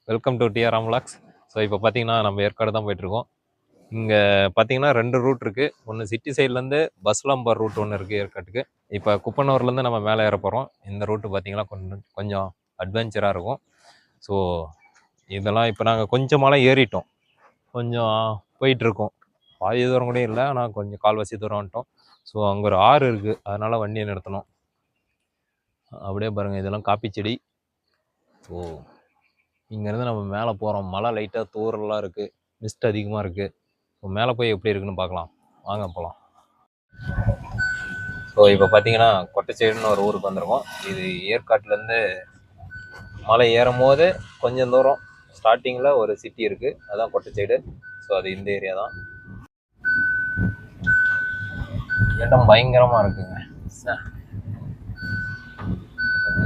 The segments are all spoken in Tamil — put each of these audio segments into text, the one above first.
Welcome to TR vlogs. So இப்போ பார்த்தீங்கன்னா நம்ம ஏற்காடு தான் போயிட்டுருக்கோம். இங்கே பார்த்தீங்கன்னா 2 ரூட் இருக்குது. ஒன்று சிட்டி சைட்லேருந்து பஸ்லாம் போகிற ரூட் ஒன்று இருக்குது ஏற்காட்டுக்கு. இப்போ குப்பனூர்லேருந்து நம்ம மேலே ஏற போகிறோம். இந்த ரூட்டு பார்த்தீங்கன்னா கொஞ்சம் அட்வென்ச்சராக இருக்கும். ஸோ இதெல்லாம் இப்போ நாங்கள் கொஞ்சம் மலை ஏறிட்டோம், கொஞ்சம் போயிட்டுருக்கோம். பாதி தூரம் கூட இல்லை, ஆனால் கொஞ்சம் கால்வாசி தூரம் வந்துட்டோம். ஸோ அங்கே ஒரு ஆறு இருக்குது, அதனால் வண்டியை நிறுத்தணும். அப்படியே பாருங்கள், இதெல்லாம் காப்பி செடி. ஸோ இங்கேருந்து நம்ம மேலே போகிறோம். மழை லைட்டாக தூரலாம் இருக்குது, மிஸ்ட் அதிகமாக இருக்குது. ஸோ மேலே போய் எப்படி இருக்குன்னு பார்க்கலாம், வாங்க போகலாம். ஸோ இப்போ பார்த்தீங்கன்னா கொட்டச்சைடுன்னு ஒரு ஊருக்கு வந்திருக்கோம். இது ஏற்காட்டிலேருந்து மலை ஏறும் போது கொஞ்சம் தூரம் ஸ்டார்டிங்கில் ஒரு சிட்டி இருக்குது, அதுதான் கொட்டச்சைடு. ஸோ அது இந்த ஏரியா தான். இடம் பயங்கரமாக இருக்குங்க.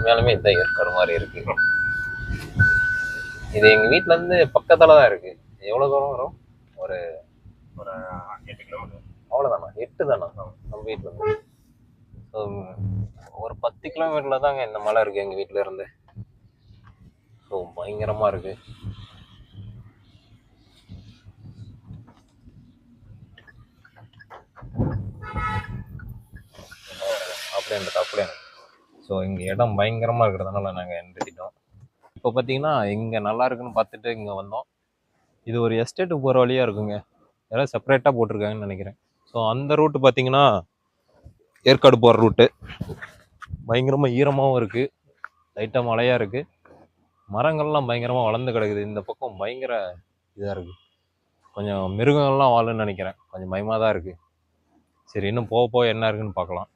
மேலுமே இதுதான் ஏற்காடு மாதிரி இருக்குது. இது எங்கள் வீட்டிலேருந்து பக்கத்தில் தான் இருக்குது. எவ்வளோ தூரம் வரும்? ஒரு 8 கிலோமீட்டர் அவ்வளோதானா? 8 தானா நம்ம வீட்டிலேருந்து? ஸோ ஒரு 10 கிலோமீட்டரில் தாங்க இந்த மலை இருக்குது எங்கள் வீட்டில் இருந்து. ஸோ பயங்கரமாக இருக்குது. அப்படியே. ஸோ இங்கே இடம் பயங்கரமாக இருக்கிறதுனால நாங்கள் நிறுத்திட்டோம். இப்போ பார்த்தீங்கன்னா இங்கே நல்லா இருக்குன்னு பார்த்துட்டு இங்கே வந்தோம். இது ஒரு எஸ்டேட்டுக்கு போகிற வழியாக இருக்குங்க, யாராவது செப்பரேட்டாக போட்டிருக்காங்கன்னு நினைக்கிறேன். ஸோ அந்த ரூட்டு பார்த்தீங்கன்னா ஏற்காடு போகிற ரூட்டு. பயங்கரமாக ஈரமாகவும் இருக்குது, லைட்டாக மழையாக இருக்குது, மரங்கள்லாம் பயங்கரமாக வளர்ந்து கிடக்குது. இந்த பக்கம் பயங்கர இதாக இருக்குது, கொஞ்சம் மிருகங்கள்லாம் வாழுன்னு நினைக்கிறேன். கொஞ்சம் பயமாக தான் இருக்குது. சரி, இன்னும் போக என்ன இருக்குன்னு பார்க்கலாம்.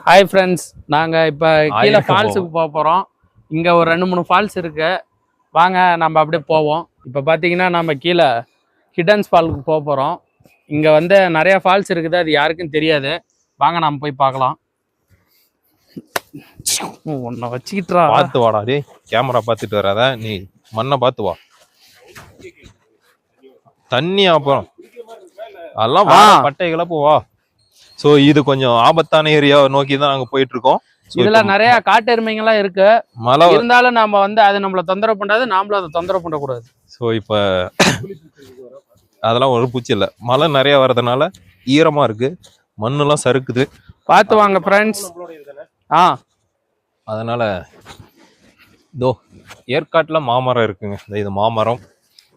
ஹாய் ஃப்ரெண்ட்ஸ், நாங்கள் இப்போ கீழே ஃபால்ஸுக்கு போக போகிறோம். இங்கே ஒரு 2-3 ஃபால்ஸ் இருக்கு, வாங்க நம்ம அப்படியே போவோம். இப்போ பார்த்தீங்கன்னா நம்ம கீழே ஹிடன்ஸ் ஃபால்ஸுக்கு போக போகிறோம். இங்கே வந்து நிறைய ஃபால்ஸ் இருக்குது, அது யாருக்கும் தெரியாது. வாங்க நம்ம போய் பார்க்கலாம். ஒன்றை வச்சுக்கிட்டா பார்த்து வாடா, டே கேமரா பார்த்துட்டு வராத, நீ மண்ணை பார்த்து வா. தண்ணி அப்புறம் அதெல்லாம் வா, பட்டை கிளப்பு வா. ஸோ இது கொஞ்சம் ஆபத்தான ஏரியாவை நோக்கி தான் நாங்கள் போயிட்டு இருக்கோம். இதுல நிறைய காட்டு எருமைங்கெல்லாம் இருக்கு, மழை இருந்தாலும் நம்ம வந்து அது நம்மளை தொந்தரவு பண்ணாது, நாமளும் அதை தொந்தரவு பண்ணக்கூடாது. ஸோ இப்போ அதெல்லாம் ஒரு பூச்சி இல்லை, மழை நிறைய வர்றதுனால ஈரமா இருக்கு, மண்ணெல்லாம் சறுக்குது. பார்த்து வாங்க ஃப்ரெண்ட்ஸ். அதனால இதோ ஏற்காட்டுல மாமரம் இருக்குங்க. இது மாமரம்,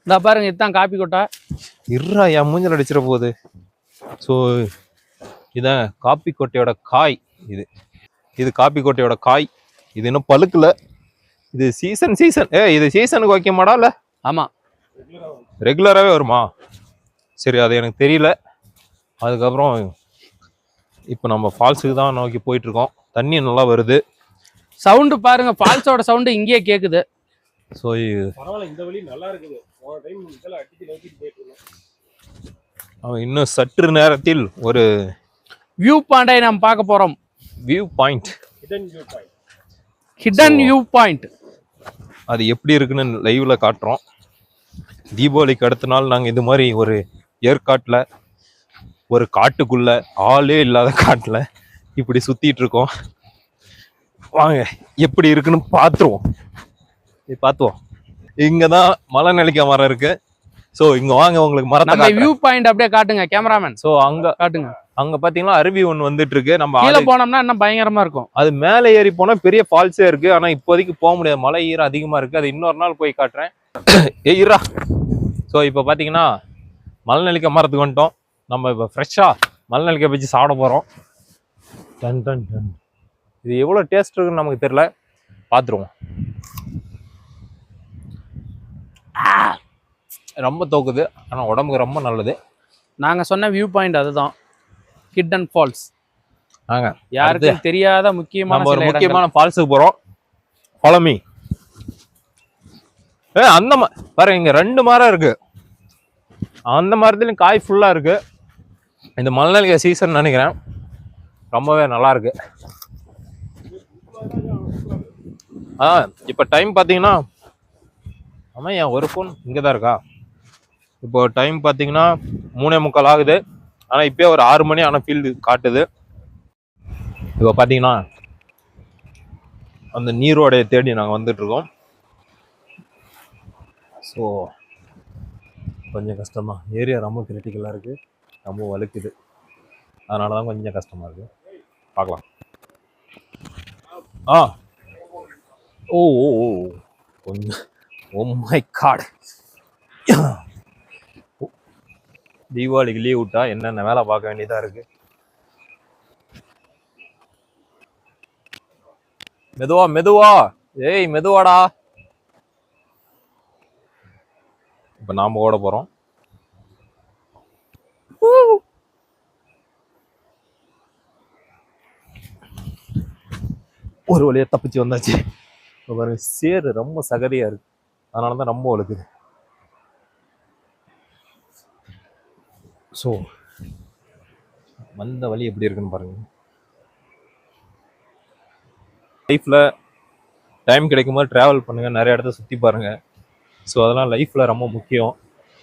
இந்த பாருங்க, இதுதான் காப்பி கொட்டை. இருறா, என் மூஞ்சல் அடிச்சிட போகுது. ஸோ இதான் காப்பி கொட்டையோட காய். இது காப்பி கொட்டையோட காய். இது இன்னும் பழுக்கல. இது சீசன் இது சீசனுக்கு வைக்க மாடால? ஆமா, ரெகுலராகவே வருமா? சரி, அது எனக்கு தெரியல. அதுக்கப்புறம் இப்போ நம்ம ஃபால்ஸுக்கு தான் நோக்கி போயிட்டு இருக்கோம். தண்ணி நல்லா வருது, சவுண்டு பாருங்க, ஃபால்ஸோட சவுண்டு இங்கேயே கேக்குது. ஸோ இந்த வழி நல்லா இருக்குது. இன்னும் சற்று நேரத்தில் ஒரு வியூ பாயிண்டை நாம் பார்க்க போறோம். View point, hidden view point. அது எப்படி இருக்குன்னு லைவ்ல காட்டுறோம். தீபாவளிக்கு அடுத்த நாள் நாங்கள் இது மாதிரி ஒரு ஏற்காட்டில் ஒரு காட்டுக்குள்ள ஆளே இல்லாத காட்டில் இப்படி சுத்திட்டு இருக்கோம். வாங்க எப்படி இருக்குன்னு பார்த்துருவோம். இங்கதான் மலை நிலைக்க மரம் இருக்கு. ஸோ இங்க வாங்க, உங்களுக்கு மரத்தை வியூ பாயிண்ட் அப்படியே காட்டுங்க கேமராமேன். ஸோ அங்க காட்டுங்க. அங்க பாத்தீங்கன்னா அருவி ஒண்ணு வந்துட்டு இருக்கு. நம்ம கீழே போனோம்னா இன்னும் பயங்கரமா இருக்கும். அது மேலே ஏறி போனா பெரிய ஃபால்ஸே இருக்கு, ஆனா இப்போதைக்கு போக முடியாது, மழை ஈரம் அதிகமா இருக்கு. அது இன்னொரு நாள் போய் காட்டுறேன். ஏய்ரா. ஸோ இப்போ பாத்தீங்கன்னா மலை நெல்லிக்காய் மரத்துக்கு வந்துட்டோம். நம்ம இப்போ ஃப்ரெஷ்ஷாக மலை நெல்லிக்காய் வச்சு சாப்பிட போகிறோம். Done done done. இது எவ்வளோ டேஸ்ட் இருக்குன்னு நமக்கு தெரியல, பார்த்துருவோம். ரொம்ப தோக்குது, ஆனால் உடம்புக்கு ரொம்ப நல்லது. நாங்கள் சொன்ன வியூ பாயிண்ட் அதுதான், ஹிடன் ஃபால்ஸ். நாங்கள் யாருக்கும் தெரியாத முக்கியமான ஒரு முக்கியமான ஃபால்ஸுக்கு போகிறோம். Follow me. அந்த பாருங்க, இங்கே 2 மரம் இருக்கு. அந்த மரத்துலையும் காய் ஃபுல்லாக இருக்கு. இந்த மலை நெல்லிக்காய் சீசன் நினைக்கிறேன். ரொம்பவே நல்லா இருக்கு. இப்போ டைம் பார்த்தீங்கன்னா, ஆமாம், என் ஒரு ஃபோன் இங்கே தான் இருக்கா. இப்போ டைம் பார்த்தீங்கன்னா 3:45 ஆகுது. ஆனால் இப்போயே ஒரு 6 மணி ஆனால் ஃபீல்டு காட்டுது. இப்போ பார்த்தீங்கன்னா அந்த நீரோடைய தேடி நாங்கள் வந்துட்டுருக்கோம். ஸோ கொஞ்சம் கஷ்டமா, ஏரியா ரொம்ப கிரிட்டிக்கலாக இருக்குது, ரொம்ப வலுக்குது. அதனால தான் கொஞ்சம் கஷ்டமாக இருக்குது. பார்க்கலாம். ஓ ஓ ஓ கொஞ்சம், ஓ மை காட். தீபாவளிக்கு லீவ் விட்டா என்னென்ன வேலை பார்க்க வேண்டியதாக இருக்குது. மெதுவா மெதுவா, ஏய் மெதுவாடா. இப்போ நாம் ஓட போகிறோம். ஒரு வழியா தப்பிச்சு வந்தாச்சு. இப்போ பாருங்க, சேரு ரொம்ப சகதியா இருக்கு, அதனால தான் ரொம்ப வழுக்குது. ஸோ வந்த வழி எப்படி இருக்குன்னு பாருங்க. லைஃப்பில் டைம் கிடைக்கும் போது ட்ராவல் பண்ணுங்கள், நிறைய இடத்த சுற்றி பாருங்கள். ஸோ அதெல்லாம் லைஃப்பில் ரொம்ப முக்கியம்.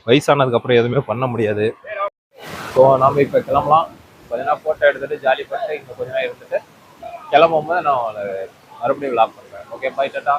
வயசானதுக்கப்புறம் எதுவுமே பண்ண முடியாது. ஸோ நாம் இப்போ கிளம்பலாம். கொஞ்ச நேரம் ஃபோட்டோ எடுத்துகிட்டு ஜாலி பண்ணிட்டு இங்கே கொஞ்ச நேரம் இருந்துட்டு கிளம்பும் போது நான் மறுபடியும் விளாக் பண்ணுறேன். ஓகே, பை, டாடா.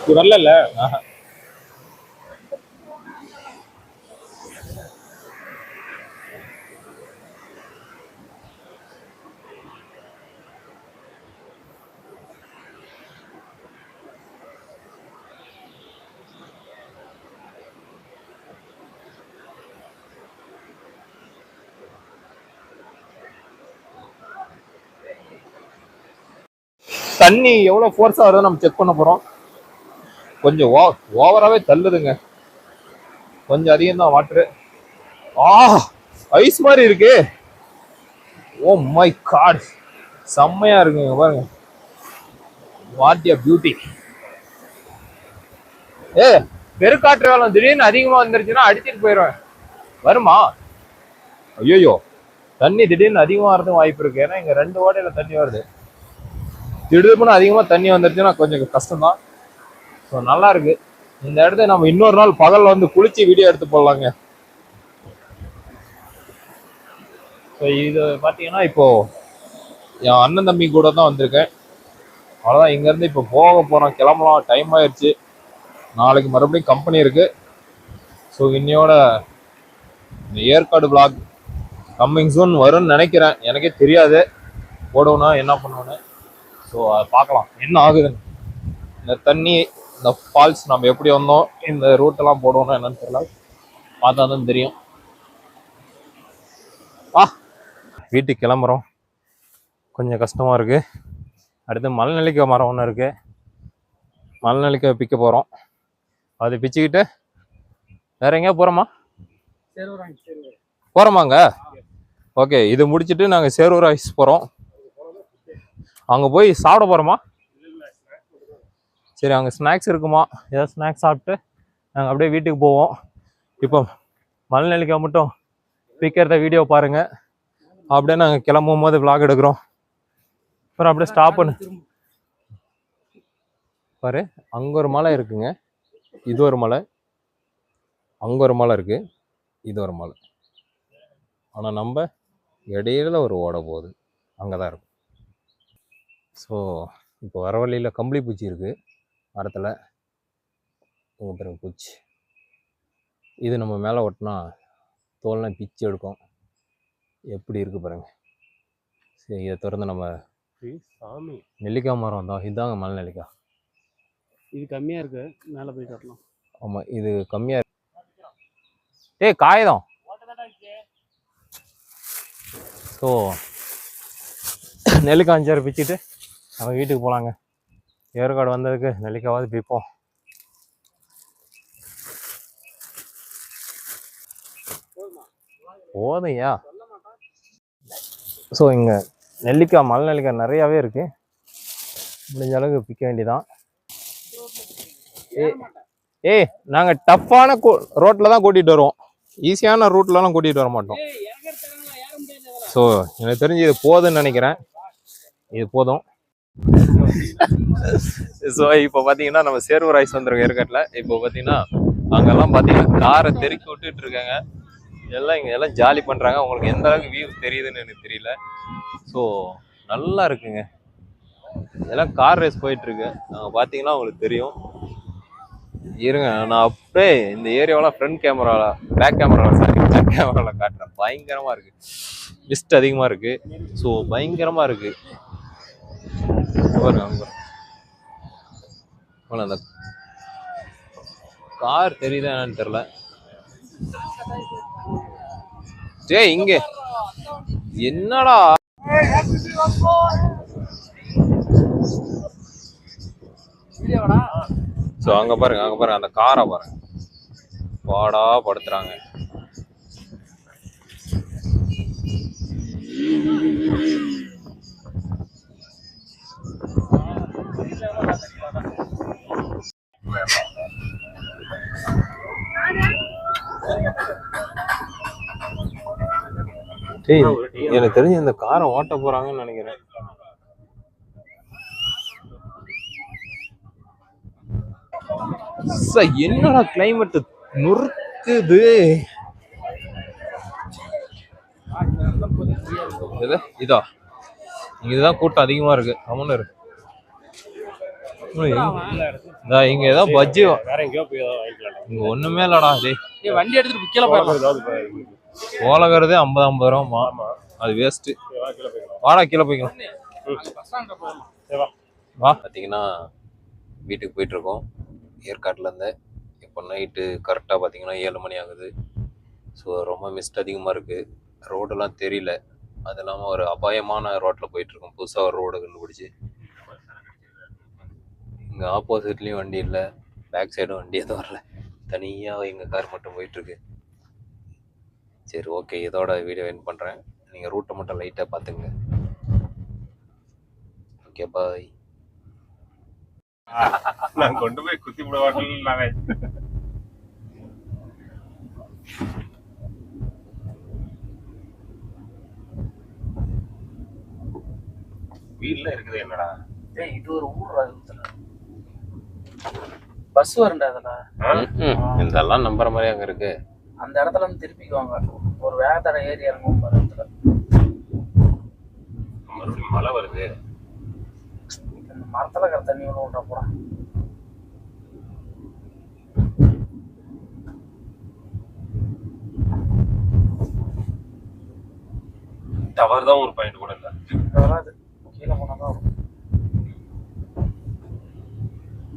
இது வரல. தண்ணி எவ்வளோ ஃபோர்ஸாக வருதுன்னு நம்ம செக் பண்ண போகிறோம். கொஞ்சம் ஓவராகவே தள்ளுதுங்க, கொஞ்சம் அதிகம் தான் வாட்டரு. ஐஸ் மாதிரி இருக்கு. ஓ மை காட், செம்மையா இருக்குங்க பாருங்க. What a beauty. பெருக்காற்று வேலம் திடீர்னு அதிகமா வந்துருச்சுன்னா அடிச்சிட்டு போயிடுவேன். வருமா? ஐயோ, தண்ணி திடீர்னு அதிகமா வரதும் வாய்ப்பு இருக்கு. ஏன்னா இங்க 2 ஓடையில தண்ணி வருது. திடீர்னு அதிகமா தண்ணி வந்துருச்சுன்னா கொஞ்சம் கஷ்டம்தான். ஸோ நல்லா இருக்கு. இந்த இடத்த நம்ம இன்னொரு நாள் பகல்ல வந்து குளிச்சு வீடியோ எடுத்து போடலாங்க. ஸோ இது பார்த்தீங்கன்னா இப்போ என் அண்ணன் தம்பி கூட தான் வந்திருக்கேன். அவ்வளோதான், இங்கேருந்து இப்போ போக போகிறோம், கிளம்பலாம். டைம் ஆயிடுச்சு. நாளைக்கு மறுபடியும் கம்பெனி இருக்கு. ஸோ இன்னையோட இந்த ஏற்காடு vlog கம்மிங் சூன் வரும்னு நினைக்கிறேன். எனக்கே தெரியாது போடுவோன்னா என்ன பண்ணுவோன்னு. ஸோ அதை பார்க்கலாம் என்ன ஆகுதுன்னு. இந்த தண்ணி, இந்த ஃபால்ஸ் நம்ம எப்படி வந்தோம், இந்த ரூட்டெல்லாம் போடுவோம்னா என்னன்னு தெரியல, பார்த்தா தான் தெரியும். வீட்டுக்கு கிளம்புறோம். கொஞ்சம் கஷ்டமாக இருக்குது. அடுத்து மலை நெல்லிக்காய் மரம் ஒன்று இருக்குது. மலை நெல்லிக்காய் பிக்க போகிறோம். அது பிச்சுக்கிட்டு வேற எங்கேயா போகிறோமா? போகிறோமாங்க? ஓகே, இது முடிச்சுட்டு நாங்கள் சேரூர் ஐஸ் போகிறோம். அங்கே போய் சாப்பிட போகிறோமா? சரி, அங்கே ஸ்நாக்ஸ் இருக்குமா, ஏதாவது ஸ்நாக்ஸ் சாப்பிட்டு நாங்கள் அப்படியே வீட்டுக்கு போவோம். இப்போ மலை நெல்லிக்காய் மட்டும் பிக்கிறத வீடியோ பாருங்கள். அப்படியே நாங்கள் கிளம்பும் போது vlog எடுக்கிறோம். அப்புறம் அப்படியே ஸ்டாப் பண்ணு பாரு. அங்கே ஒரு மலை இருக்குங்க, இது ஒரு மலை, அங்கே ஒரு மலை இருக்குது, இது ஒரு மலை. ஆனால் நம்ம இடையில ஒரு ஓட போகுது, அங்கே தான் இருக்கும். ஸோ இப்போ வர வழியில் கம்பளி பூச்சி இருக்குது மரத்தில். உங்கள் பாருங்க பூச்சி, இது நம்ம மேலே ஒட்டினா தோல்லாம் பிச்சு எடுக்கும். எப்படி இருக்குது பாருங்க. சரி, இதை திறந்து நம்ம சாமி நெல்லிக்காய் மரம் தான், இதுதாங்க மலை நெல்லிக்காய். இது கம்மியாக இருக்கு, மேலே போய் காட்டலாம். ஆமாம், இது கம்மியாக இருக்கு. ஏய் காகிதம். ஸோ நெல்லிக்காய் 5 பிச்சுட்டு நம்ம வீட்டுக்கு போகலாங்க. ஏற்காடு வந்ததுக்கு நெல்லிக்காவது பிப்போம். போதையா? ஸோ இங்கே நெல்லிக்காய், மலை நெல்லிக்காய் நிறையாவே இருக்குது. முடிஞ்ச அளவுக்கு பிக்க வேண்டியதான். ஏய் நாங்கள் டஃப்பான ரோட்டில் தான் கூட்டிகிட்டு வருவோம், ஈஸியான ரூட்லலாம் கூட்டிகிட்டு வர மாட்டோம். ஸோ எனக்கு தெரிஞ்சு இது போதுன்னு நினைக்கிறேன். இது போதும். ஸோ இப்போ பார்த்தீங்கன்னா நம்ம சேர்வூர் ஐஸ் வந்துருக்கோம் ஏற்காட்டில். இப்போ பார்த்தீங்கன்னா அங்கெல்லாம் பார்த்தீங்கன்னா காரை தெருக்கி விட்டுட்டு இருக்காங்க. இங்கே எல்லாம் ஜாலி பண்ணுறாங்க. உங்களுக்கு எந்த அளவுக்கு வியூ தெரியுதுன்னு எனக்கு தெரியல. ஸோ நல்லா இருக்குங்க. இதெல்லாம் கார் ரேஸ் போயிட்டுருக்கு. நாங்கள் பார்த்தீங்கன்னா உங்களுக்கு தெரியும். இருங்க, நான் அப்படியே இந்த ஏரியாவெல்லாம் ஃப்ரண்ட் கேமராவில், பேக் கேமராவில் காட்டுறேன். பயங்கரமாக இருக்குது. மிஸ்ட் அதிகமாக இருக்குது. ஸோ பயங்கரமாக இருக்குது. அந்த கார் தெரியுதா என்னன்னு தெரியல. டேய் இங்க என்னடா? ஸோ அங்கே பாருங்க, அந்த காரை பாருங்க, பாடா படுத்துறாங்க. எனக்கு தெரிஞ்சு இந்த காரை ஓட்ட போறாங்கன்னு நினைக்கிறேன். என்னடா கிளைமேட் நுறுக்குது. இதா இங்கதான் கூட்டம் அதிகமா இருக்கு. கமன்னு இருக்கு. இங்க ஏதோ பஜ்ஜி வேற எங்கேயோ போய் வாங்கிக்கலாம். இங்க ஒண்ணுமே இல்லடா. வண்டி எடுத்துட்டு கீழே போயிடலாம். ஓலகறதே 50 ரூபா. அது வேஸ்ட். வாடா கீழே போய்க்கலாம். வா. பார்த்தீங்கன்னா வீட்டுக்கு போயிட்டு இருக்கோம் ஏற்காட்டுல இருந்து. இப்போ நைட்டு கரெக்டாக பார்த்தீங்கன்னா 7 மணி ஆகுது. ஸோ ரொம்ப மிஸ்ட் அதிகமாக இருக்குது. ரோடெல்லாம் தெரியல. அது இல்லாமல் ஒரு அபாயமான ரோட்டில் போயிட்டுருக்கோம். புதுசாக ஒரு ரோடு கண்டுபிடிச்சி. இங்கே ஆப்போசிட்லேயும் வண்டி இல்லை, பேக் சைடும் வண்டி எதுவும் வரல. தனியாக எங்கள் கார் மட்டும் போயிட்டுருக்கு. சரி ஓகே, இதோட வீடியோ எண்ட் பண்ணுறேன். நீங்கள் ரூட்டை மட்டும் லைட்டாக பார்த்துங்க. Okay bye. நான் கொண்டு போய் குத்தி விடுவாங்க. வீட்ல இருக்குது என்னடா? இது ஒரு ஊர். பஸ் வரண்டா அதெல்லாம். இதெல்லாம் நம்புற மாதிரி அங்க இருக்கு. அந்த இடத்துல இருந்து திருப்பிக்குவாங்க. ஒரு வேகத்தடை ஏறி இறங்கும் இடத்துல மழை வருது. மரத்துல இருக்கிற தண்ணி ஒன்று விட்டா போறா. டவர் தான் ஒரு பாயிண்ட் கூட இல்லை. வராது.